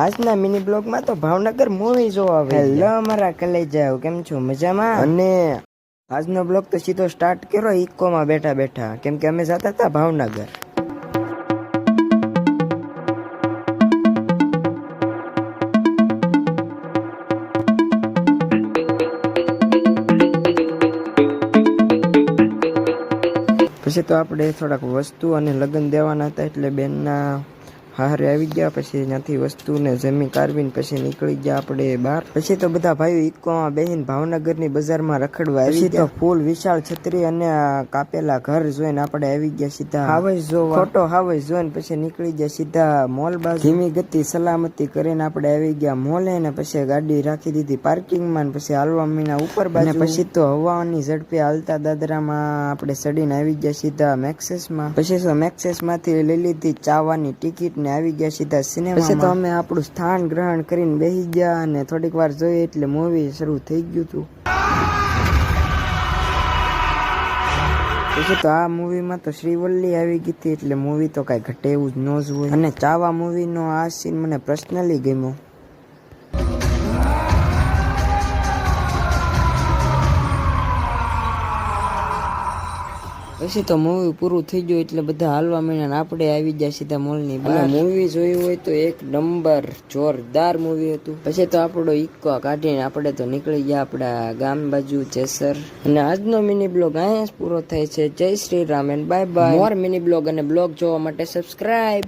આજના મિની બ્લોગમાં તો ભાવનગર મૂવી જોવા આવે. હેલો મારા કલેજાઓ, કેમ છો? મજામાં? અને આજનો બ્લોગ તો સીધો સ્ટાર્ટ કર્યો ઇકોમાં બેઠા બેઠા, કેમ કે અમે જતા હતા ભાવનગર. પછી તો આપણે થોડાક વસ્તુ અને લગ્ન દેવાના હતા, એટલે બેનના હારે આવી ગયા. પછી ત્યાંથી વસ્તુને જમી કાઢવીને પછી નીકળી ગયા આપણે બહાર. પછી તો બધા ભાઈઓ ઇકોમાં બેહીને ભાવનગરની બજારમાં રખડવા આવી ગયા. ફૂલ વિશાળ છત્રી અને કાપેલા ઘર જોઈને આપણે આવી ગયા સીધા હાવજ જોવા. ફોટો હાવજ જોઈને પછી નીકળી ગયા સીધા મોલ બાજુ. ધીમી ગતિ સલામતી કરીને આપણે આવી ગયા મોલે, ને પછી ગાડી રાખી દીધી પાર્કિંગમાં. પછી હાલવા મીના ઉપર બાજુ. પછી તો હવાની ઝડપે હાલતા દાદરામાં આપણે ચડીને આવી ગયા સીધા મેક્સેસમાં. પછી તો મેક્સેસ માંથી લઈ લીધી ચાવાની ટિકિટ ને આવી ગયા સીધા સિનેમા. પછી તો અમે આપણું સ્થાન ગ્રહણ કરીને બેસી ગયા અને થોડીક વાર જોઈએ એટલે મૂવી શરૂ થઈ ગયું હતું. પછી તો આ મૂવીમાં તો શ્રીવલ્લી આવી ગઈ હતી, એટલે મૂવી તો કાંઈ ઘટે એવું જ ન જ હોય. અને ચાવા મૂવીનો આ સીન મને પર્સનલી ગમ્યો. પછી તો મૂવી પૂરું થઈ ગયું એટલે બધા હાલવા માંડ્યા. આપણે આવી ગયા સીધા મોલની બહાર. મૂવી જોયું હોય તો એક નંબર જોરદાર મૂવી હતું. પછી તો આપણો ઇકો કાઢીને આપણે તો નીકળી ગયા આપણા ગામ બાજુ જેસર. અને આજનો મિની બ્લોગ અહીંયા જ પૂરો થાય છે. જય Shri Ram and bye bye. More mini blog અને બ્લોગ જોવા માટે સબસ્ક્રાઇબ.